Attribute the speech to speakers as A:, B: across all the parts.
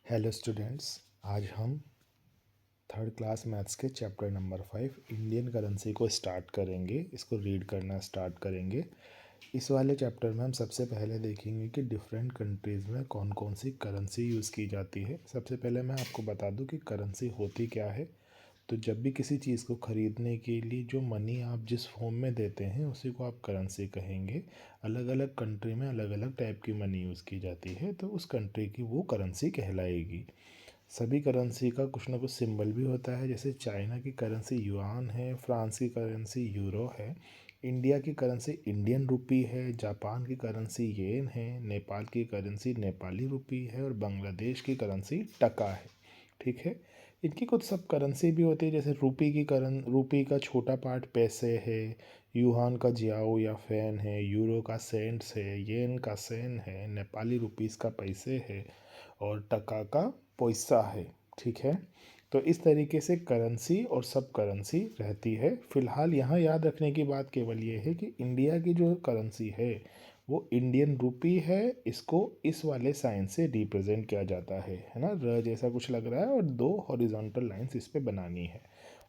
A: Hello students, आज हम third class maths के चैप्टर नंबर 5 इंडियन करेंसी को स्टार्ट करेंगे। इसको रीड करना स्टार्ट करेंगे। इस वाले चैप्टर में हम सबसे पहले देखेंगे कि डिफरेंट कंट्रीज़ में कौन कौन सी करेंसी यूज़ की जाती है। सबसे पहले मैं आपको बता दूं कि करेंसी होती क्या है। तो जब भी किसी चीज़ को ख़रीदने के लिए जो मनी आप जिस फॉर्म में देते हैं उसी को आप करेंसी कहेंगे। अलग अलग कंट्री में अलग अलग टाइप की मनी यूज़ की जाती है, तो उस कंट्री की वो करेंसी कहलाएगी। सभी करेंसी का कुछ ना कुछ सिंबल भी होता है। जैसे चाइना की करेंसी युआन है, फ्रांस की करेंसी यूरो है, इंडिया की करेंसी इंडियन रुपी है, जापान की करेंसी येन है, नेपाल की करेंसी नेपाली रुपी है और बांग्लादेश की करेंसी टका है। ठीक है। इनकी कुछ सब करेंसी भी होती है। जैसे रुपी का छोटा पार्ट पैसे है, युआन का जियाओ या फैन है, यूरो का सेंट्स है, येन का सेन है, नेपाली रुपीस का पैसे है और टका का पैसा है। ठीक है। तो इस तरीके से करेंसी और सब करेंसी रहती है। फिलहाल यहाँ याद रखने की बात केवल ये है कि इंडिया की जो करेंसी है वो इंडियन रुपी है। इसको इस वाले साइन से रिप्रेजेंट किया जाता है ना। र जैसा कुछ लग रहा है और दो हॉरिजॉन्टल लाइंस इस पे बनानी है।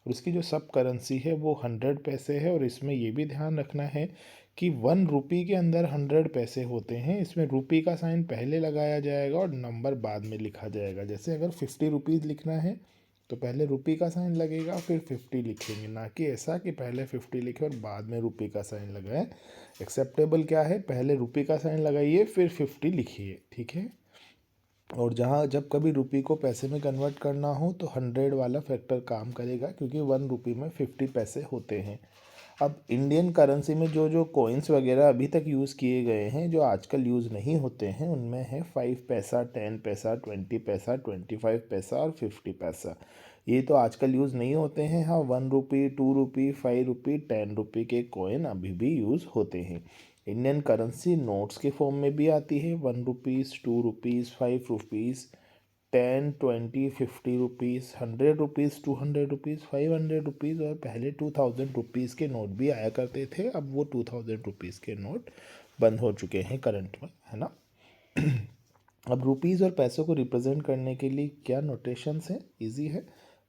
A: और इसकी जो सब करेंसी है वो 100 पैसे है। और इसमें ये भी ध्यान रखना है कि 1 रुपी के अंदर 100 पैसे होते हैं। इसमें रुपी का साइन पहले लगाया जाएगा और नंबर बाद में लिखा जाएगा। जैसे अगर 50 रुपीज़ लिखना है तो पहले रुपी का साइन लगेगा फिर 50 लिखेंगे, ना कि ऐसा कि पहले 50 लिखे और बाद में रुपी का साइन लगाए। एक्सेप्टेबल क्या है, पहले रुपी का साइन लगाइए फिर 50 लिखिए। ठीक है। और जहाँ जब कभी रुपी को पैसे में कन्वर्ट करना हो तो 100 वाला फैक्टर काम करेगा, क्योंकि 1 रुपी में 50 पैसे होते हैं। अब इंडियन करेंसी में जो जो कॉइन्स वगैरह अभी तक यूज़ किए गए हैं, जो आजकल यूज़ नहीं होते हैं, उनमें है 5 पैसा, 10 पैसा, 20 पैसा, 25 पैसा और 50 पैसा। ये तो आजकल यूज़ नहीं होते हैं। हाँ, 1 रुपी, 2 रुपी, 5 रुपी, 10 रुपी के कॉइन अभी भी यूज़ होते हैं। इंडियन करेंसी नोट्स के फॉर्म में भी आती है। 1 rupees, 2 rupees, 5 rupees, 10, 20, 50 rupees, 100 rupees, 200 rupees, 500 rupees और पहले 2000 रुपीज़ के नोट भी आया करते थे। अब वो 2000 रुपीज़ के नोट बंद हो चुके हैं करंट में, है ना। अब रुपीज़ और पैसों को रिप्रेजेंट करने के लिए क्या नोटेशंस हैं, इजी है।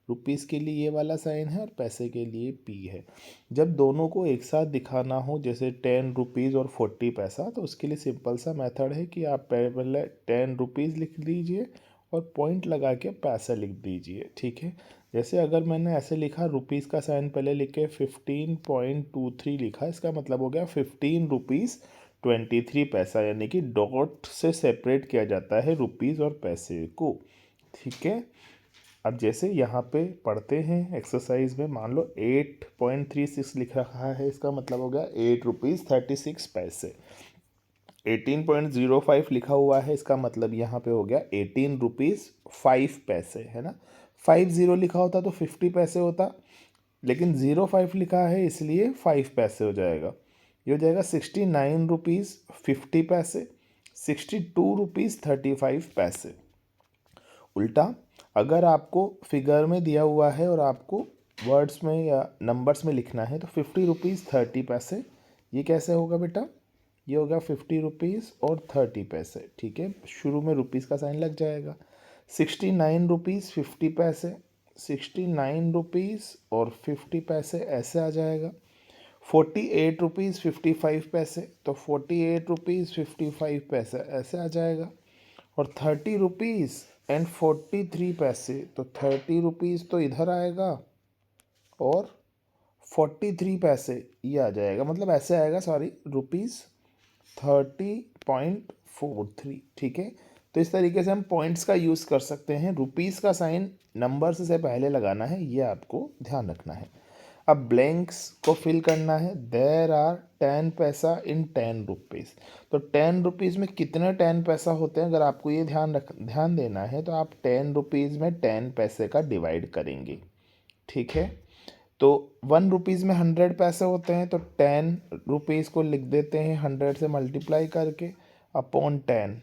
A: रुपीज़ के लिए ये वाला साइन है और पैसे के लिए पी है। जब दोनों को एक साथ दिखाना हो, जैसे 10 रुपीज़ और 40 पैसा, तो उसके लिए सिंपल सा मेथड है कि आप पहले 10 रुपीज़ लिख लीजिए और पॉइंट लगा के पैसा लिख दीजिए। ठीक है। जैसे अगर मैंने ऐसे लिखा, रुपीज़ का साइन पहले लिख के 15.23 लिखा, इसका मतलब हो गया 15 रुपीज़ 23 पैसा, यानी कि डॉट से सेपरेट किया जाता है रुपीज़ और पैसे को। ठीक है। अब जैसे यहाँ पे पढ़ते हैं एक्सरसाइज में, मान लो 8.36 लिख रखा है, इसका मतलब हो गया 8 रुपीज़ 36 पैसे। 18.05 लिखा हुआ है, इसका मतलब यहाँ पे हो गया 18 रुपीज़ 5 पैसे, है ना। 50 लिखा होता तो 50 पैसे होता, लेकिन 05 लिखा है इसलिए 5 पैसे हो जाएगा। ये हो जाएगा 69 रुपीज़ 50 पैसे, 62 रुपीज़ 35 पैसे। उल्टा, अगर आपको फिगर में दिया हुआ है और आपको वर्ड्स में या नंबर्स में लिखना है तो 50 रुपीज़ 30 पैसे। ये कैसे होगा बेटा, ये होगा 50 रुपीज़ और 30 पैसे। ठीक है। शुरू में रुपीज़ का साइन लग जाएगा। 69 रुपीज़ 50 पैसे, 69 रुपीज़ और 50 पैसे ऐसे आ जाएगा। 48 रुपीज़ 55 पैसे, तो 48 रुपीज़ 55 पैसे ऐसे आ जाएगा। और 30 रुपीज़ 43 पैसे, तो 30 रुपीज़ तो इधर आएगा और 43 पैसे ये आ जाएगा, मतलब ऐसे आएगा, सॉरी, ₹30.43। ठीक है। तो इस तरीके से हम पॉइंट्स का यूज़ कर सकते हैं। रुपीज़ का साइन नंबर्स से पहले लगाना है, ये आपको ध्यान रखना है। अब ब्लैंक्स को फिल करना है। देर आर 10 पैसा इन 10 रुपीज़। तो 10 रुपीज़ में कितने 10 पैसा होते हैं, अगर आपको ये ध्यान देना है तो आप 10 रुपीज़ में 10 पैसे का डिवाइड करेंगे। ठीक है। तो 1 रुपीज़ में 100 पैसे होते हैं, तो 10 रुपीज़ को लिख देते हैं 100 से मल्टीप्लाई करके अपॉन 10।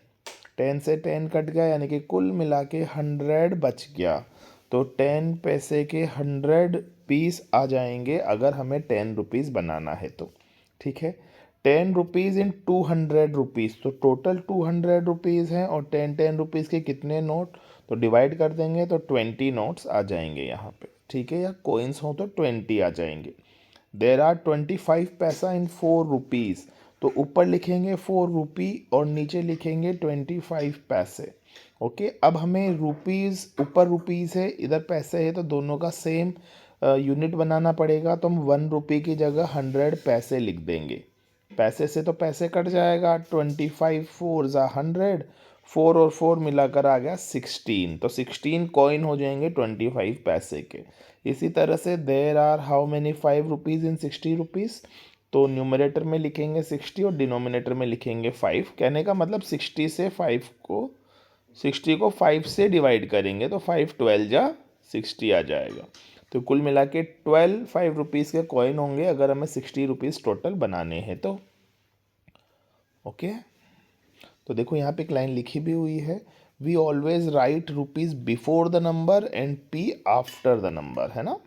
A: 10 से 10 कट गया, यानी कि कुल मिला के 100 बच गया। तो 10 पैसे के 100 पीस आ जाएंगे अगर हमें 10 रुपीज़ बनाना है तो। ठीक है। ₹10 इन ₹200, तो टोटल ₹200 हैं और 10 के कितने नोट, तो डिवाइड कर देंगे तो 20 नोट्स आ जाएंगे यहाँ पे, ठीक है, या कोइंस हो तो 20 आ जाएंगे। देर आर 25 पैसा इन ₹4, तो ऊपर लिखेंगे ₹4 और नीचे लिखेंगे 25 पैसे। ओके, अब हमें रुपीज़, ऊपर रुपीज़ है इधर पैसे है, तो दोनों का सेम यूनिट बनाना पड़ेगा, तो हम ₹1 की जगह 100 पैसे लिख देंगे। पैसे से तो पैसे कट जाएगा, 25 4 ज़ा 100, 4 और 4 मिलाकर आ गया 16, तो 16 कॉइन हो जाएंगे 25 पैसे के। इसी तरह से देर आर हाउ मेनी ₹5 इन ₹60, तो न्यूमरेटर में लिखेंगे 60 और डिनोमिनेटर में लिखेंगे 5। कहने का मतलब 60 को 5 से डिवाइड करेंगे तो 5 12 जा 60 आ जाएगा। तो कुल मिला के 12 ₹5 के कॉइन होंगे अगर हमें ₹60 टोटल बनाने हैं तो। ओके, तो देखो यहाँ पे एक लाइन लिखी भी हुई है, we always write rupees before the number and P after the number, है ना।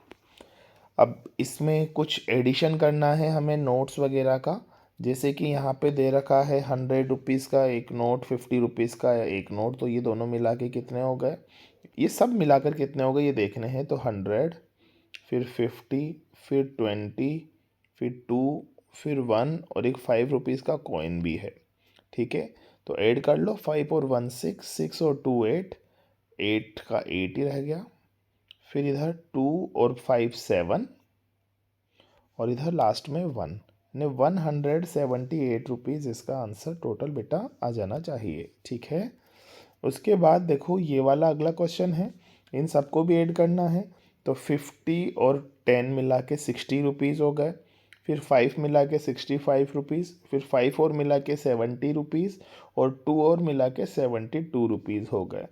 A: अब इसमें कुछ एडिशन करना है हमें नोट्स वगैरह का, जैसे कि यहाँ पे दे रखा है ₹100 का एक नोट, ₹50 का एक नोट, तो ये दोनों मिला के कितने हो गए, ये सब मिलाकर कितने हो गए ये देखने हैं। तो 100, फिर 50, फिर 20, फिर 2, फिर 1 और एक ₹5 का कॉइन भी है, ठीक है। तो ऐड कर लो, 5 और 1 6, 6 और 2 8, 8 का 8 ही रह गया, फिर इधर 2 और 5 7 और इधर लास्ट में 1 ने ₹178 इसका आंसर टोटल बेटा आ जाना चाहिए, ठीक है। उसके बाद देखो ये वाला अगला क्वेश्चन है, इन सबको भी ऐड करना है, तो 50 और 10 मिला के ₹60 हो गए, फिर 5 मिला के ₹65, फिर 5 और मिला के ₹70 और 2 और मिला के ₹72 हो गए।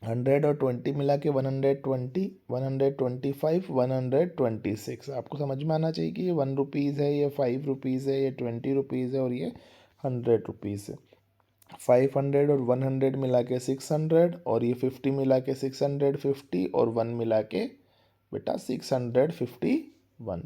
A: 100 और 20 मिला के 120, 125, 126। आपको समझ में आना चाहिए कि ये ₹1 है, ये ₹5 है, ये ₹20 है और ये ₹100 है। 500 और 100 मिला के 600 और ये 50 मिला के 650 और 1 मिला के बेटा 651,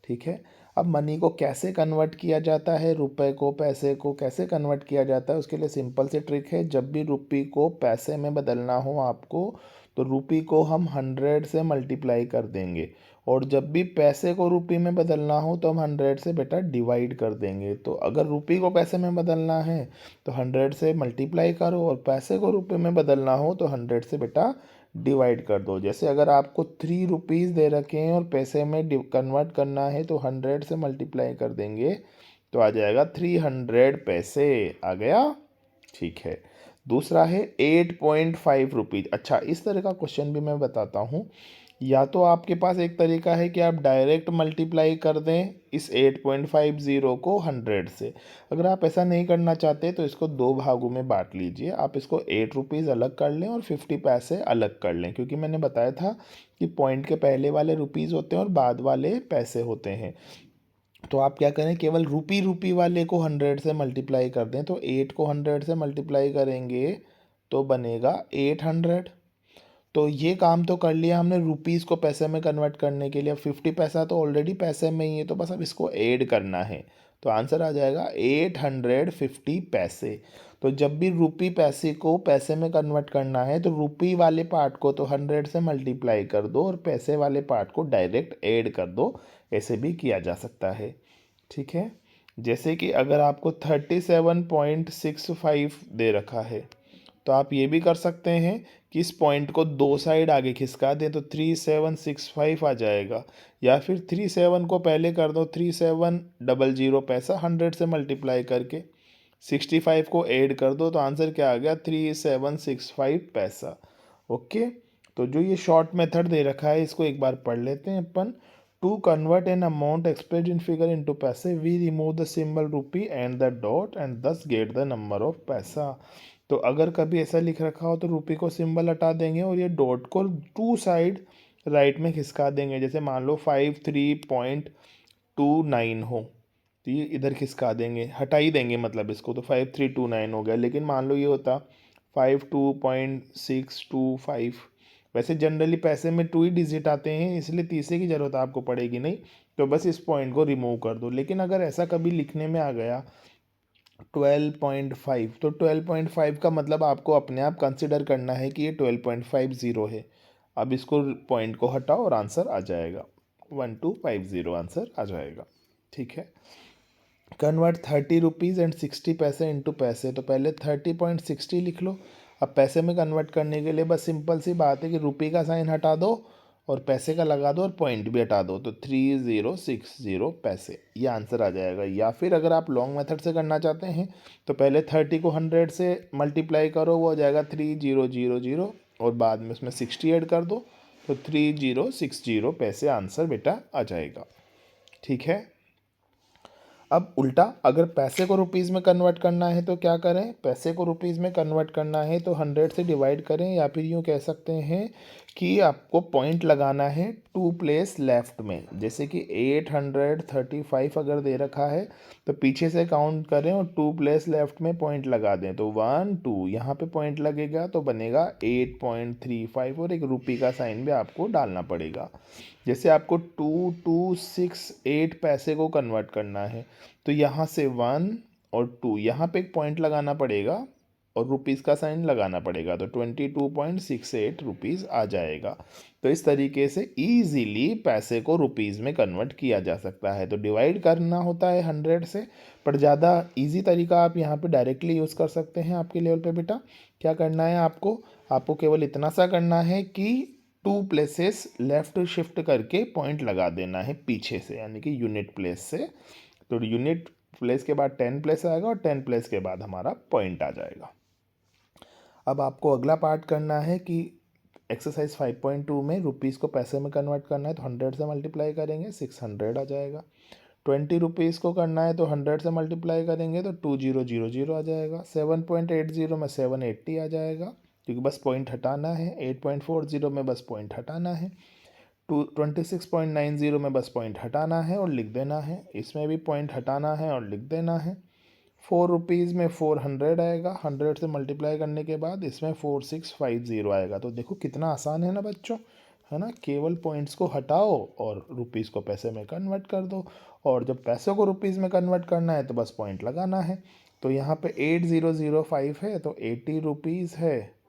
A: ठीक है। अब मनी को कैसे कन्वर्ट किया जाता है, रुपए को पैसे को कैसे कन्वर्ट किया जाता है, उसके लिए सिंपल सी ट्रिक है। जब भी रुपये को पैसे में बदलना हो आपको, तो रुपये को हम 100 से मल्टीप्लाई कर देंगे, और जब भी पैसे को रुपये में बदलना हो तो हम 100 से बेटा डिवाइड कर देंगे। तो अगर रुपये को पैसे में बदलना है तो 100 से मल्टीप्लाई करो, और पैसे को रुपये में बदलना हो तो 100 से बेटा डिवाइड कर दो। जैसे अगर आपको ₹3 दे रखे हैं और पैसे में कन्वर्ट करना है तो 100 से मल्टीप्लाई कर देंगे तो आ जाएगा 300 पैसे, आ गया, ठीक है। दूसरा है ₹8.5। अच्छा, इस तरह का क्वेश्चन भी मैं बताता हूँ। या तो आपके पास एक तरीका है कि आप डायरेक्ट मल्टीप्लाई कर दें इस 8.50 को 100 से। अगर आप ऐसा नहीं करना चाहते तो इसको दो भागों में बांट लीजिए। आप इसको ₹8 अलग कर लें और 50 पैसे अलग कर लें, क्योंकि मैंने बताया था कि पॉइंट के पहले वाले रुपीज़ होते हैं और बाद वाले पैसे होते हैं। तो आप क्या करें, केवल रुपी वाले को 100 से मल्टीप्लाई कर दें। तो 8 को 100 से मल्टीप्लाई करेंगे तो बनेगा 800। तो ये काम तो कर लिया हमने रुपीज़ को पैसे में कन्वर्ट करने के लिए। 50 पैसा तो ऑलरेडी पैसे में ही है, तो बस अब इसको ऐड करना है। तो आंसर आ जाएगा 850 पैसे। तो जब भी रुपी पैसे को पैसे में कन्वर्ट करना है तो रुपी वाले पार्ट को तो 100 से मल्टीप्लाई कर दो और पैसे वाले पार्ट को डायरेक्ट ऐड कर दो। ऐसे भी किया जा सकता है, ठीक है। जैसे कि अगर आपको 37.65 दे रखा है तो आप ये भी कर सकते हैं कि इस पॉइंट को दो साइड आगे खिसका दें तो 3765 आ जाएगा, या फिर 37 को पहले कर दो 3700 पैसा 100 से मल्टीप्लाई करके 65 को ऐड कर दो तो आंसर क्या आ गया 3765 पैसा। ओके, तो जो ये शॉर्ट मेथड दे रखा है इसको एक बार पढ़ लेते हैं अपन। To convert an amount expressed in figure into paise we remove the symbol rupee and the dot and thus get the number of paisa. तो अगर कभी ऐसा लिख रखा हो तो रुपये को सिंबल हटा देंगे और ये डॉट को टू साइड राइट में खिसका देंगे। जैसे मान लो 53.29 हो तो ये इधर खिसका देंगे, हटा ही देंगे मतलब इसको, तो 5329 हो गया। लेकिन मान लो ये होता 52.625 वैसे जनरली पैसे में 2 ही डिजिट आते हैं, इसलिए तीसरे की ज़रूरत आपको पड़ेगी नहीं, तो बस इस पॉइंट को रिमूव कर दो। लेकिन अगर ऐसा कभी लिखने में आ गया 12.5, तो 12.5 का मतलब आपको अपने आप कंसिडर करना है कि ये 12.50 है। अब इसको पॉइंट को हटाओ और आंसर आ जाएगा 1250, आंसर आ जाएगा। ठीक है। कन्वर्ट 30 रुपीज़ एंड 60 पैसे इंटू पैसे, तो पहले 30.60 लिख लो। अब पैसे में कन्वर्ट करने के लिए बस सिंपल सी बात है कि रुपये का साइन हटा दो और पैसे का लगा दो और पॉइंट भी हटा दो, तो 3060 पैसे, ये आंसर आ जाएगा। या फिर अगर आप लॉन्ग मेथड से करना चाहते हैं तो पहले 30 को 100 से मल्टीप्लाई करो, वो हो जाएगा 3000, और बाद में उसमें 60 ऐड कर दो, तो 3060 पैसे आंसर बेटा आ जाएगा। ठीक है। अब उल्टा, अगर पैसे को रुपीज़ में कन्वर्ट करना है तो क्या करें, पैसे को रुपीज़ में कन्वर्ट करना है तो 100 से डिवाइड करें, या फिर यूँ कह सकते हैं कि आपको पॉइंट लगाना है 2 प्लेस लेफ्ट में। जैसे कि 835 अगर दे रखा है तो पीछे से काउंट करें और 2 प्लेस लेफ्ट में पॉइंट लगा दें, तो 1 2 यहाँ पे पॉइंट लगेगा तो बनेगा 8.35, और एक रुपये का साइन भी आपको डालना पड़ेगा। जैसे आपको 2268 पैसे को कन्वर्ट करना है तो यहाँ से 1 और 2 यहाँ पे एक पॉइंट लगाना पड़ेगा और रुपीज़ का साइन लगाना पड़ेगा, तो 22.68 रुपीज़ आ जाएगा। तो इस तरीके से ईजीली पैसे को रुपीज़ में कन्वर्ट किया जा सकता है। तो डिवाइड करना होता है 100 से, पर ज़्यादा इजी तरीका आप यहाँ पे डायरेक्टली यूज़ कर सकते हैं आपके लेवल पे। बेटा क्या करना है आपको केवल इतना सा करना है कि 2 प्लेसेस लेफ्ट शिफ्ट करके पॉइंट लगा देना है पीछे से, यानी कि यूनिट प्लेस से। तो यूनिट प्लेस के बाद 10 प्लेस आएगा और 10 प्लेस के बाद हमारा पॉइंट आ जाएगा। अब आपको अगला पार्ट करना है कि एक्सरसाइज 5.2 में रुपीज़ को पैसे में कन्वर्ट करना है, तो 100 से मल्टीप्लाई करेंगे 600 आ जाएगा। 20 रुपीज़ को करना है तो 100 से मल्टीप्लाई करेंगे तो 2000 आ जाएगा। 7.80 में 780 आ जाएगा, क्योंकि बस पॉइंट हटाना है। 8.40 में बस पॉइंट हटाना है। 26.90 में बस पॉइंट हटाना है और लिख देना है। इसमें भी पॉइंट हटाना है और लिख देना है। 4 रुपीज़ में 400 आएगा, 100 से मल्टीप्लाई करने के बाद इसमें 4650 आएगा। तो देखो कितना आसान है ना बच्चों, है ना। केवल पॉइंट्स को हटाओ और रुपीज़ को पैसे में कन्वर्ट कर दो, और जब पैसों को रुपीज़ में कन्वर्ट करना है तो बस पॉइंट लगाना है। तो यहाँ पे 8005 है तो 80 रुपीज़ है,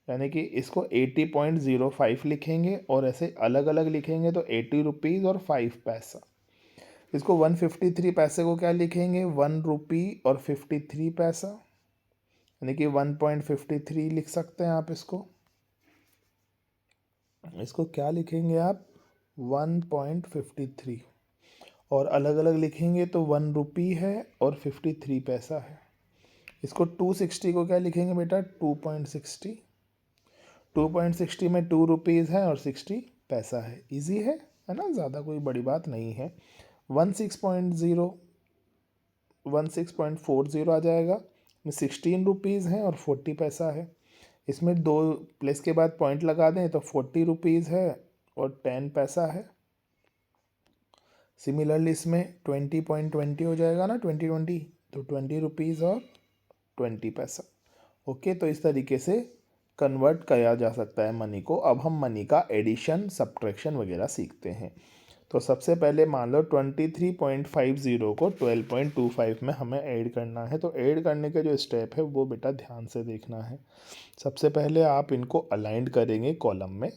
A: यानी कि इसको 80.05 लिखेंगे, और ऐसे अलग अलग लिखेंगे तो 80 रुपीज़ और 5 पैसा। इसको 153 पैसे को क्या लिखेंगे, 1 रुपी और 53 पैसा, यानी कि 1.53 लिख सकते हैं आप। इसको क्या लिखेंगे आप, 1.53, और अलग अलग लिखेंगे तो 1 रुपी है और 53 पैसा है। इसको 260 को क्या लिखेंगे बेटा, 2.60। 2.60 में 2 रुपीज़ है और 60 पैसा है। इजी है ना, ज़्यादा कोई बड़ी बात नहीं है। 16.40 आ जाएगा, 16 रुपीज़ है और 40 पैसा है। इसमें 2 प्लेस के बाद पॉइंट लगा दें तो 40 रुपीज़ है और 10 पैसा है। सिमिलरली इसमें 20.20 हो जाएगा ना, 20 तो 20 रुपीज़ और 20 पैसा। ओके, तो इस तरीके से कन्वर्ट किया जा सकता है मनी को। अब हम मनी का एडिशन सब्ट्रैक्शन वगैरह सीखते हैं। तो सबसे पहले मान लो 23.50 को 12.25 में हमें ऐड करना है। तो ऐड करने के जो स्टेप है वो बेटा ध्यान से देखना है। सबसे पहले आप इनको अलाइंड करेंगे कॉलम में,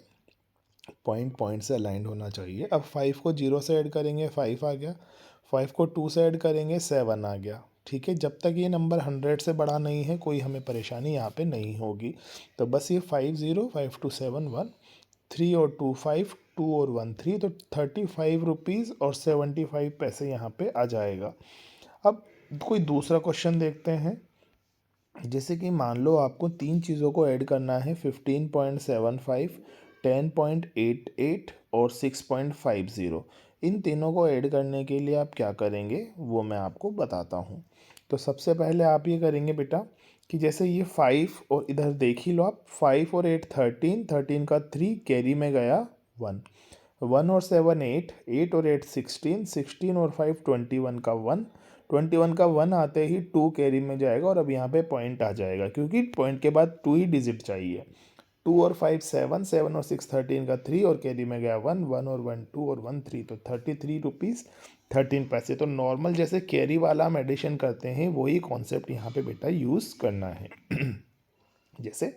A: पॉइंट से अलाइंड होना चाहिए। अब 5 को 0 से ऐड करेंगे 5 आ गया, 5 को 2 से ऐड करेंगे 7 आ गया। ठीक है, जब तक ये नंबर 100 से बड़ा नहीं है कोई हमें परेशानी यहाँ पे नहीं होगी। तो बस ये 50, 5 2 7 1, 3 और 2 5, 2 और 1 3, तो 35 रुपीज़ और 75 पैसे यहाँ पे आ जाएगा। अब कोई दूसरा क्वेश्चन देखते हैं। जैसे कि मान लो आपको 3 चीज़ों को ऐड करना है, 15.75, 10.88 और 6.50। इन तीनों को ऐड करने के लिए आप क्या करेंगे वो मैं आपको बताता हूँ। तो सबसे पहले आप ये करेंगे बेटा कि जैसे ये 5 और इधर देख ही लो आप, 5 और 8 13, 13 का 3 कैरी में गया 1, 1 और 7 8, 8 और 8 16, 16 और 5 21 का 1, 21 का 1 आते ही 2 कैरी में जाएगा और अब यहाँ पे पॉइंट आ जाएगा, क्योंकि पॉइंट के बाद 2 ही डिजिट चाहिए। 2 और 5 7, 7 और 6 13 का 3 और कैरी में गया 1, 1 और 1 2 और 1 3, तो 33 रुपीज़ 13 पैसे। तो नॉर्मल जैसे कैरी वाला हम एडिशन करते हैं वही कॉन्सेप्ट यहाँ पे बेटा यूज़ करना है। जैसे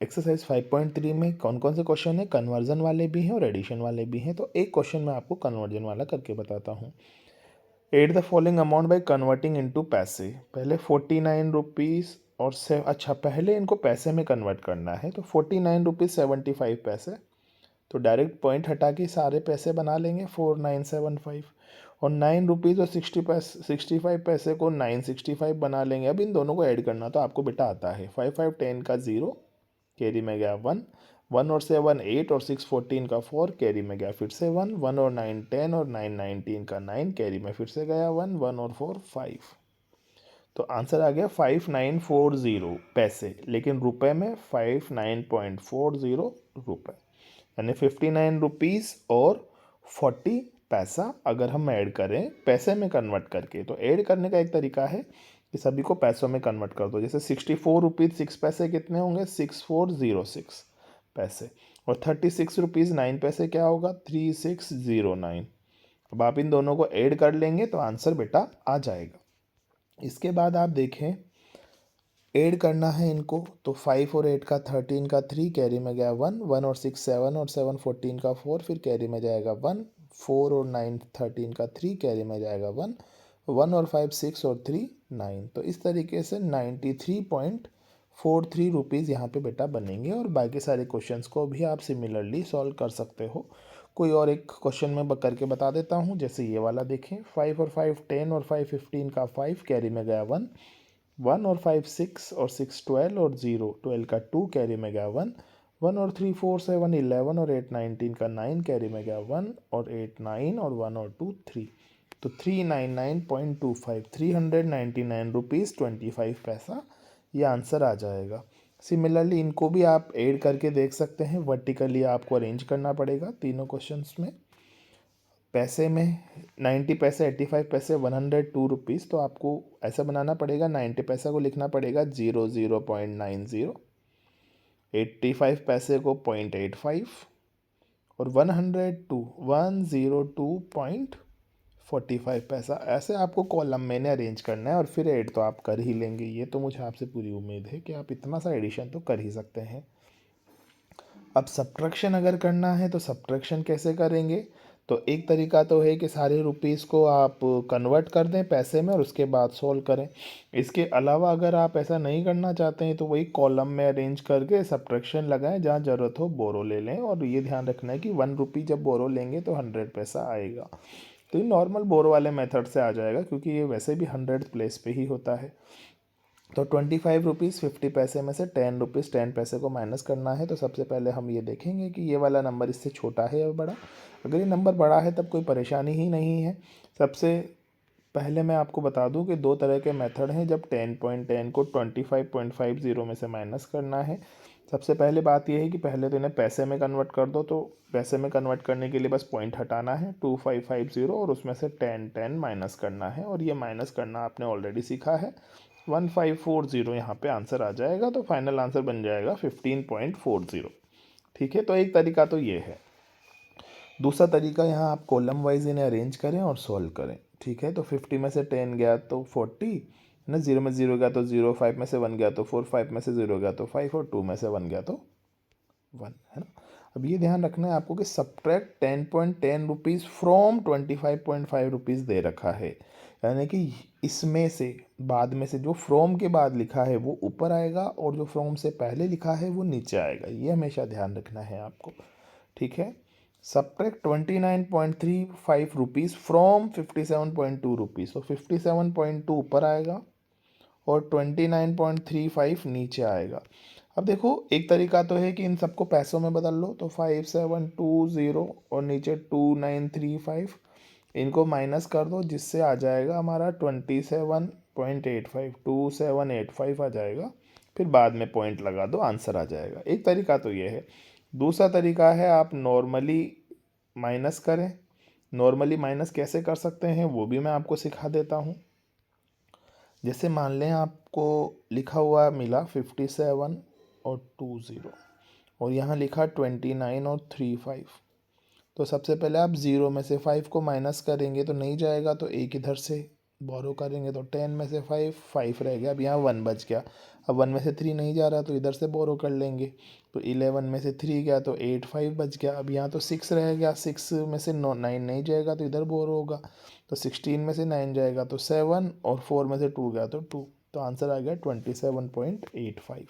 A: एक्सरसाइज 5.3 में कौन कौन से क्वेश्चन है, कन्वर्जन वाले भी हैं और एडिशन वाले भी हैं। तो एक क्वेश्चन मैं आपको कन्वर्जन वाला करके बताता हूँ। Add the following amount by converting into paise. पहले 49 रुपीज़ और से अच्छा पहले इनको पैसे में कन्वर्ट करना है, तो 49 रुपीज़ 75 पैसे। तो डायरेक्ट पॉइंट हटा के सारे पैसे बना लेंगे 4975, और 9 रुपीज़ और 65 पैसे को 965 बना लेंगे। अब इन दोनों को ऐड करना तो आपको बेटा आता है। 5 5 10 का 0, कैरी में गया 1, 1 और 7 8 और 6 14 का 4, कैरी में गया फिर से 1, 1 और 9 10 और 9 19 का 9, कैरी में फिर से गया 1, 1 और 4 5। तो आंसर आ गया 5940 पैसे, लेकिन रुपए में 59.40 रुपए, यानी 59 रुपीज़ और 40 पैसा अगर हम ऐड करें पैसे में कन्वर्ट करके। तो ऐड करने का एक तरीका है कि सभी को पैसों में कन्वर्ट कर दो। जैसे 64 रुपीज़ 6 पैसे कितने होंगे, 6406 पैसे, और 36 रुपीज़ 9 पैसे क्या होगा, 3609। अब आप इन दोनों को ऐड कर लेंगे तो आंसर बेटा आ जाएगा। इसके बाद आप देखें ऐड करना है इनको, तो 5 और 8 का 13 का 3, कैरी में गया 1, 1 और 6 7 और 7 14 का 4, फिर कैरी में जाएगा 1, 4 और 9 13 का 3, कैरी में जाएगा 1, 1 और 5 6 और 3 9। तो इस तरीके से 93.43 रुपीज़ यहाँ पे बेटा बनेंगे। और बाकी सारे क्वेश्चंस को भी आप सिमिलरली सॉल्व कर सकते हो। कोई और एक क्वेश्चन मैं करके बता देता हूँ। जैसे ये वाला देखें, 5 और 5 10 और 5 15 का 5, कैरी में गया 1, 1 और 5 6 और 6 12 और 0 12 का 2, कैरी में गया 1, 1 और 3 4 7 11 और 8 19 का 9, कैरी में गया 1 और 8 9 और 1 और 2 3। तो 399.25 399 रुपीज़ 25 पैसा, ये आंसर आ जाएगा। सिमिलरली इनको भी आप ऐड करके देख सकते हैं। वर्टिकली आपको अरेंज करना पड़ेगा तीनों क्वेश्चंस में। पैसे में 90 पैसे 85 पैसे 102 रुपीज़, तो आपको ऐसा बनाना पड़ेगा, 90 पैसा को लिखना पड़ेगा 00.90, 85 पैसे को 0.85 और 102.45 पैसा। ऐसे आपको कॉलम में अरेंज करना है और फिर ऐड तो आप कर ही लेंगे। ये तो मुझे आपसे पूरी उम्मीद है कि आप इतना सा एडिशन तो कर ही सकते हैं। अब सब्ट्रैक्शन अगर करना है तो सब्ट्रैक्शन कैसे करेंगे, तो एक तरीका तो है कि सारे रुपीज़ को आप कन्वर्ट कर दें पैसे में और उसके बाद सॉल्व करें। इसके अलावा अगर आप ऐसा नहीं करना चाहते हैं तो वही कॉलम में अरेंज करके सब्ट्रैक्शन लगाएं, जहाँ ज़रूरत हो बोरो ले लें। और ये ध्यान रखना है कि 1 रुपी जब बोरो लेंगे तो 100 पैसा आएगा। तो ये नॉर्मल बोरो वाले मेथड से आ जाएगा, क्योंकि ये वैसे भी 100 प्लेस पे ही होता है। तो 25 रुपीज़ 50 पैसे में से 10 रुपीज़ 10 पैसे को माइनस करना है। तो सबसे पहले हम ये देखेंगे कि ये वाला नंबर इससे छोटा है या बड़ा। अगर ये नंबर बड़ा है तब कोई परेशानी ही नहीं है। सबसे पहले मैं आपको बता दूं कि दो तरह के मेथड हैं जब 10.10 को 25.50 में से माइनस करना है। सबसे पहले बात यह है कि पहले तो इन्हें पैसे में कन्वर्ट कर दो। तो पैसे में कन्वर्ट करने के लिए बस पॉइंट हटाना है 2550 और उसमें से 10 10 माइनस करना है। और ये माइनस करना आपने ऑलरेडी सीखा है। 1540 यहाँ पे आंसर आ जाएगा। तो फाइनल आंसर बन जाएगा 15.40। ठीक है, तो एक तरीका तो ये है। दूसरा तरीका, यहाँ आप कॉलम वाइज इन्हें अरेंज करें और सॉल्व करें। ठीक है, तो 50 में से 10 गया तो 40 है ना, 0 में 0 गया तो 0, 5 में से 1 गया तो 4, 5 में से 0 गया तो 5 और 2 में से 1 गया तो 1, है ना। अब ये ध्यान रखना है आपको कि सब्ट्रैक्ट 10.10 रुपीज़ फ्रॉम 25.5 रुपीज़ दे रखा है, यानी कि इसमें से बाद में से जो फ्रॉम के बाद लिखा है वो ऊपर आएगा और जो फ्रॉम से पहले लिखा है वो नीचे आएगा। ये हमेशा ध्यान रखना है आपको। ठीक है, सब्ट्रैक्ट 29.35 रुपीज़ फ्रॉम 57.2 रुपीज़, तो 57.2 ऊपर आएगा और 29.35 नीचे आएगा। अब देखो एक तरीका तो है कि इन सबको पैसों में बदल लो। तो 5720 और नीचे 2935, इनको माइनस कर दो जिससे आ जाएगा हमारा 27.85, 2785 आ जाएगा। फिर बाद में पॉइंट लगा दो, आंसर आ जाएगा। एक तरीका तो ये है। दूसरा तरीका है आप नॉर्मली माइनस करें। नॉर्मली माइनस कैसे कर सकते हैं वो भी मैं आपको सिखा देता हूँ। जैसे मान लें आपको लिखा हुआ मिला 57 और 2 0, और यहाँ लिखा 29 और 3 5। तो सबसे पहले आप 0 में से 5 को माइनस करेंगे तो नहीं जाएगा, तो एक इधर से बोरो करेंगे तो 10 में से 5 5 रह गया, अब यहाँ 1 बच गया। अब 1 में से 3 नहीं जा रहा तो इधर से बोरो कर लेंगे, तो 11 में से 3 गया तो 8 5 बच गया। अब यहाँ तो 6 रह गया, 6 में से 9 नहीं जाएगा तो इधर बोरो होगा, तो 16 में से 9 जाएगा तो 7, और 4 में से 2 गया तो 2। तो आंसर आ गया 27.85।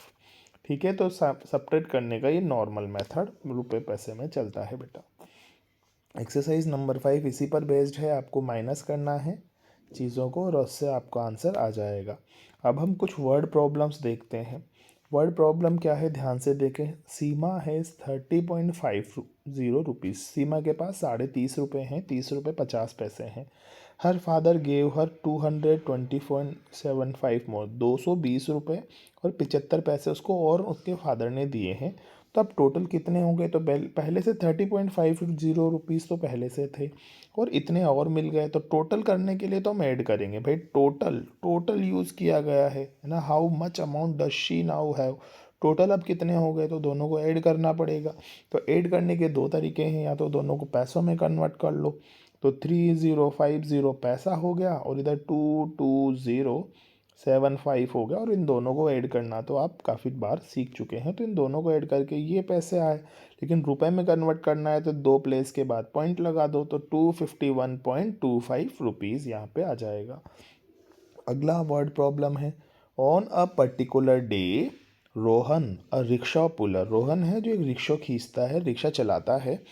A: ठीक है, तो सब्ट्रैक्ट करने का ये नॉर्मल मेथड रुपए पैसे में चलता है बेटा। एक्सरसाइज नंबर 5 इसी पर बेस्ड है, आपको माइनस करना है चीज़ों को और उससे आपका आंसर आ जाएगा। अब हम कुछ वर्ड प्रॉब्लम्स देखते हैं। वर्ड प्रॉब्लम क्या है, ध्यान से देखें। सीमा है 30.50 रुपीज़, सीमा के पास 30.30 हैं, 30 रुपये 50 पैसे हैं। हर फादर गेव हर 220.75 मोर, 220 रुपये और 75 पैसे उसको और उसके फादर ने दिए हैं। तो अब टोटल कितने होंगे, तो पहले से 30.50 रुपीज़ तो पहले से थे और इतने और मिल गए, तो टोटल करने के लिए तो हम ऐड करेंगे भाई। टोटल टोटल यूज़ किया गया है ना, how much amount does she now have. Total अब कितने हो गए तो दोनों को ऐड करना पड़ेगा। तो ऐड करने के दो तरीके हैं, या तो दोनों को पैसों में कन्वर्ट कर लो, तो 3050 पैसा हो गया और इधर 22075 हो गया, और इन दोनों को ऐड करना तो आप काफ़ी बार सीख चुके हैं। तो इन दोनों को ऐड करके ये पैसे आए, लेकिन रुपए में कन्वर्ट करना है तो 2 प्लेस के बाद पॉइंट लगा दो, तो 251.25 रुपीज़ यहाँ पे आ जाएगा। अगला वर्ड प्रॉब्लम है, on a particular day Rohan a rickshaw puller, Rohan है जो एक रिक्शा खींचता है, रिक्शा चलाता है,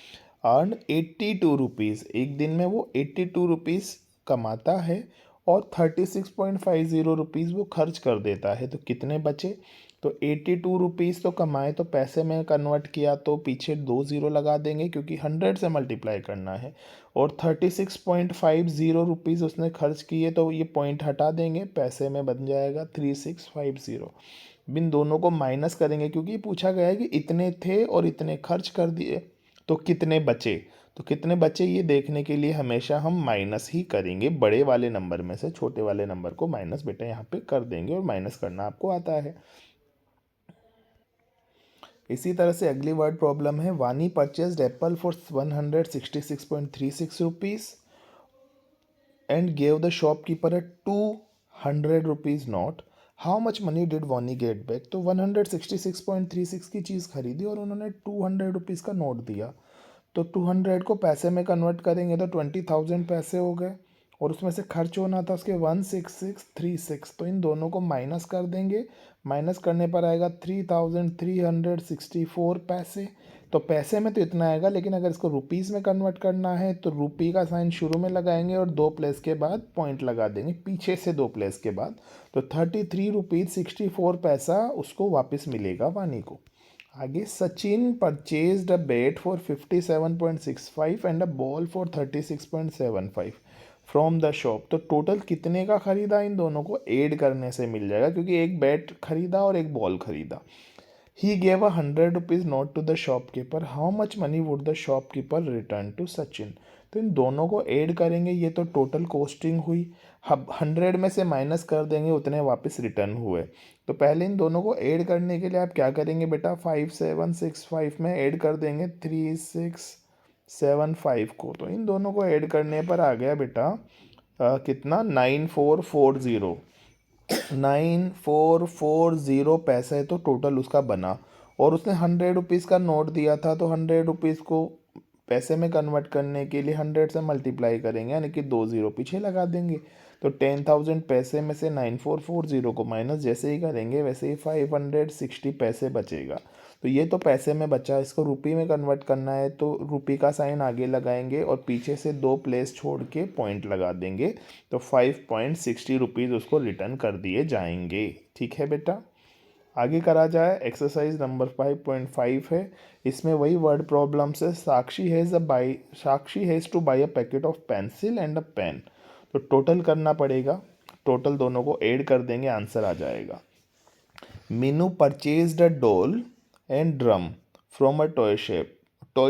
A: अर्न 82 रुपीज़, एक दिन में वो 82 रुपीज़ कमाता है और 36.50 रुपीज़ वो खर्च कर देता है। तो कितने बचे, तो 82 रुपीज़ तो कमाए, तो पैसे में कन्वर्ट किया तो पीछे 2 ज़ीरो लगा देंगे क्योंकि 100 से मल्टीप्लाई करना है, और 36.50 रुपीज़ उसने खर्च किए, तो ये पॉइंट हटा देंगे, पैसे में बन जाएगा 3650। बिन दोनों को माइनस करेंगे क्योंकि पूछा गया है कि इतने थे और इतने खर्च कर दिए, तो कितने बचे। तो कितने बचे ये देखने के लिए हमेशा हम माइनस ही करेंगे, बड़े वाले नंबर में से छोटे वाले नंबर को माइनस बेटा यहाँ पे कर देंगे, और माइनस करना आपको आता है। इसी तरह से अगली वर्ड प्रॉब्लम है, वानी purchased Apple for 166.36 rupees and gave the shopkeeper a 200 rupees note. How much money did Vani get back? तो 166.36 की चीज़ खरीदी और उन्होंने 200 रुपीज़ का नोट दिया, तो 200 को पैसे में कन्वर्ट करेंगे तो 20,000 पैसे हो गए, और उसमें से खर्च होना था उसके 16636, तो इन दोनों को माइनस कर देंगे। माइनस करने पर आएगा 3364 पैसे। तो पैसे में तो इतना आएगा, लेकिन अगर इसको रुपीज़ में कन्वर्ट करना है तो रुपी का साइन शुरू में लगाएंगे और 2 प्लेस के बाद पॉइंट लगा देंगे, पीछे से 2 प्लेस के बाद, तो 33 रुपीज़ 64 पैसा उसको वापस मिलेगा वानी को। आगे, Sachin purchased a bat for 57.65 and a ball for 36.75 from the shop. तो टोटल कितने का खरीदा, इन दोनों को ऐड करने से मिल जाएगा, क्योंकि एक बैट खरीदा और एक बॉल खरीदा। He gave a 100 rupees note to the shopkeeper, how much money would the shopkeeper return to Sachin. तो इन दोनों को ऐड करेंगे, ये तो टोटल कॉस्टिंग हुई, अब 100 में से माइनस कर देंगे, उतने वापस रिटर्न हुए। तो पहले इन दोनों को ऐड करने के लिए आप क्या करेंगे बेटा, 5765 में ऐड कर देंगे 3675 को, तो इन दोनों को ऐड करने पर आ गया बेटा कितना, 9440, 9440 पैसे तो टोटल उसका बना। और उसने 100 रुपीज़ का नोट दिया था, तो 100 रुपीज़ को पैसे में कन्वर्ट करने के लिए 100 से मल्टीप्लाई करेंगे, यानी कि 2 ज़ीरो पीछे लगा देंगे। तो 10,000 पैसे में से 9440 को माइनस जैसे ही करेंगे वैसे ही 560 पैसे बचेगा। तो ये तो पैसे में बचा, इसको रुपये में कन्वर्ट करना है तो रुपये का साइन आगे लगाएंगे और पीछे से 2 प्लेस छोड़ के पॉइंट लगा देंगे, तो 5.60 रुपीज़ उसको रिटर्न कर दिए जाएंगे। ठीक है बेटा, आगे करा जाए। एक्सरसाइज नंबर 5.5 है, इसमें वही वर्ड प्रॉब्लम से, Sakshi has to buy a packet of pencil and a pen. तो टोटल करना पड़ेगा, टोटल दोनों को ऐड कर देंगे, आंसर आ जाएगा। Meenu purchased a doll and drum from a toy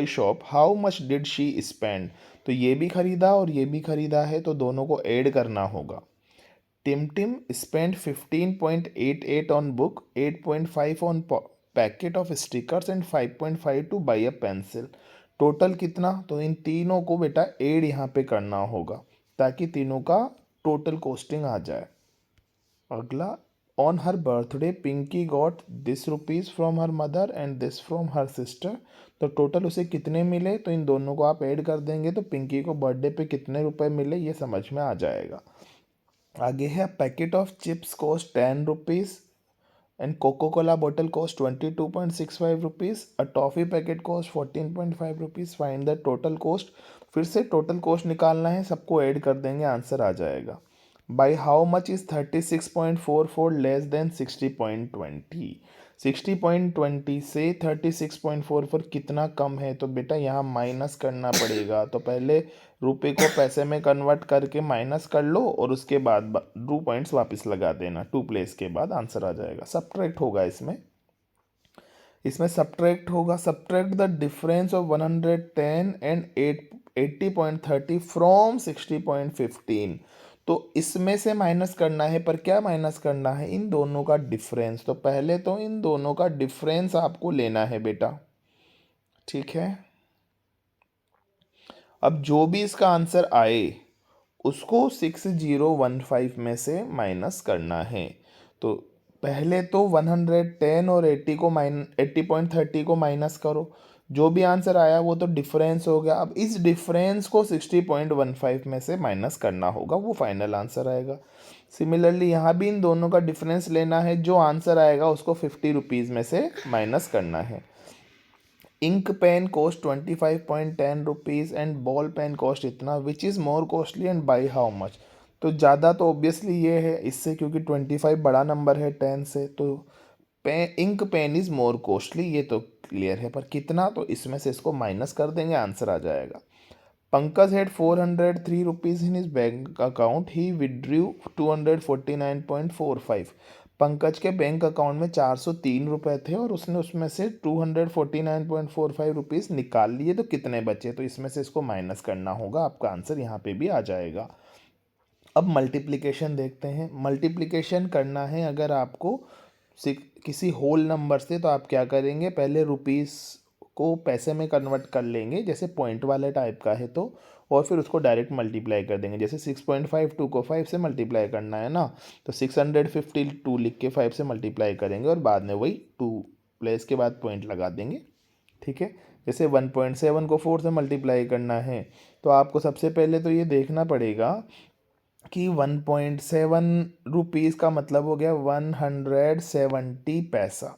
A: shop, how much did she spend. तो ये भी खरीदा और ये भी खरीदा है, तो दोनों को ऐड करना होगा। Tim spend 15.88 on book, 8.5 on packet of stickers and 5.5 to buy a pencil. Total कितना, तो इन तीनों को बेटा एड यहाँ पे करना होगा ताकि तीनों का टोटल कॉस्टिंग आ जाए। अगला, on her birthday Pinky got this rupees from her mother and this from her sister. तो टोटल उसे कितने मिले, तो इन दोनों को आप ऐड कर देंगे तो पिंकी को बर्थडे पे कितने रुपए मिले ये समझ में आ जाएगा। आगे है, packet of chips cost 10 rupees and coca cola bottle cost 22.65 rupees. A toffee packet cost 14.5 rupees. Find the total cost. फिर से टोटल कॉस्ट निकालना है, सबको ऐड कर देंगे, आंसर आ जाएगा। By how much is 36.44 less than 60.20। 60.20 से 36.44 कितना कम है, तो बेटा यहाँ माइनस करना पड़ेगा। तो पहले रुपए को पैसे में कन्वर्ट करके माइनस कर लो और उसके बाद 2 पॉइंट्स वापस लगा देना, 2 प्लेस के बाद आंसर आ जाएगा। सब्ट्रैक्ट होगा इसमें सब्ट्रैक्ट होगा। Subtract the difference of 110 and 80.30 from 60.15। तो इसमें से माइनस करना है, पर क्या माइनस करना है, इन दोनों का डिफरेंस। तो पहले तो इन दोनों का डिफरेंस आपको लेना है बेटा, ठीक है। अब जो भी इसका आंसर आए उसको 6015 में से माइनस करना है। तो पहले तो 110 और 80.30 को माइनस करो, जो भी आंसर आया वो तो डिफरेंस हो गया। अब इस डिफरेंस को 60.15 में से माइनस करना होगा, वो फाइनल आंसर आएगा। सिमिलरली यहाँ भी इन दोनों का डिफरेंस लेना है, जो आंसर आएगा उसको 50 रुपीज़ में से माइनस करना है। Ink pen cost 25.10 rupees and ball pen cost इतना, which is more costly and by how much. तो ज़्यादा तो ऑब्वियसली ये है इससे, क्योंकि 25 बड़ा नंबर है 10 से, तो ink pen is more costly, ये तो क्लियर है, पर कितना, तो इसमें से इसको माइनस कर देंगे, आंसर आ जाएगा। Pankaj had 403 rupees in his bank account, he withdrew 249.45। Pankaj के बैंक अकाउंट में 403 रुपए थे और उसने उसमें से 249.45 रुपीज़ निकाल लिए, तो कितने बचे, तो इसमें से इसको माइनस करना होगा, आपका आंसर यहाँ पे भी आ जाएगा। अब मल्टीप्लिकेशन देखते हैं। मल्टीप्लिकेशन करना है अगर आपको किसी होल नंबर से, तो आप क्या करेंगे, पहले रुपीज़ को पैसे में कन्वर्ट कर लेंगे, जैसे पॉइंट वाले टाइप का है तो, और फिर उसको डायरेक्ट मल्टीप्लाई कर देंगे। जैसे 6.52 को 5 से मल्टीप्लाई करना है ना, तो 652 लिख के 5 से मल्टीप्लाई करेंगे और बाद में वही 2 प्लेस के बाद पॉइंट लगा देंगे, ठीक है। जैसे 1.7 को 4 से मल्टीप्लाई करना है, तो आपको सबसे पहले तो ये देखना पड़ेगा कि 1.7 रुपीज़ का मतलब हो गया 170 पैसा।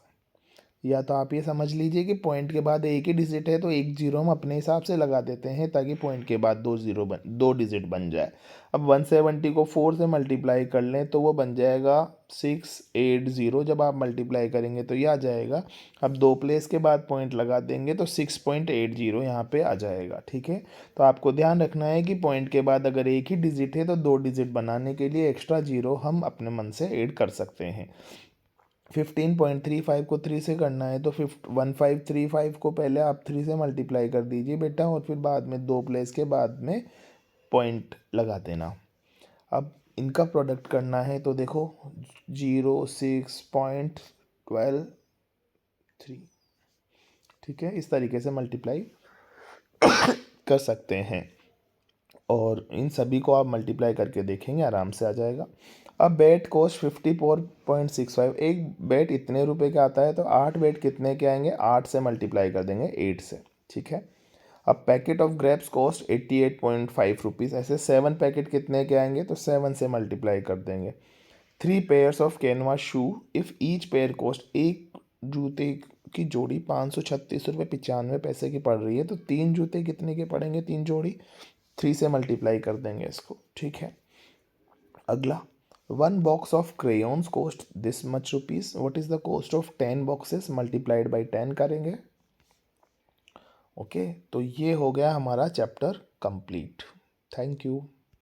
A: या तो आप ये समझ लीजिए कि पॉइंट के बाद एक ही डिजिट है तो एक जीरो हम अपने हिसाब से लगा देते हैं ताकि पॉइंट के बाद 2 डिजिट बन जाए। अब 170 को 4 से मल्टीप्लाई कर लें तो वो बन जाएगा 680। जब आप मल्टीप्लाई करेंगे तो ये आ जाएगा। अब 2 प्लेस के बाद पॉइंट लगा देंगे तो 6.80 यहाँ पे आ जाएगा, ठीक है। तो आपको ध्यान रखना है कि पॉइंट के बाद अगर एक ही डिजिट है तो 2 डिजिट बनाने के लिए एक्स्ट्रा जीरो हम अपने मन से ऐड कर सकते हैं। 15.35 को 3 से करना है तो 1535 को पहले आप 3 से मल्टीप्लाई कर दीजिए बेटा, और फिर बाद में 2 प्लेस के बाद में पॉइंट लगा देना। अब इनका प्रोडक्ट करना है तो देखो 06.123, ठीक है, इस तरीके से मल्टीप्लाई कर सकते हैं और इन सभी को आप मल्टीप्लाई करके देखेंगे आराम से आ जाएगा। अब बेट कॉस्ट 54.65, एक बेट इतने रुपए का आता है तो 8 बेट कितने के आएंगे, 8 से मल्टीप्लाई कर देंगे 8 से, ठीक है। अब packet of grapes cost 88.5 rupees, ऐसे 7 पैकेट कितने के आएंगे तो 7 से मल्टीप्लाई कर देंगे। 3 pairs of canvas shoe if each pair cost, एक जूते की जोड़ी 536 रुपये 95 पैसे की पड़ रही है तो 3 जूते कितने के पड़ेंगे, 3 जोड़ी, 3 से मल्टीप्लाई कर देंगे इसको, ठीक है। अगला, 1 box of crayons cost this much rupees, what is the cost of 10 boxes, multiplied by 10 करेंगे, ओके। तो ये हो गया हमारा चैप्टर कंप्लीट। Thank you.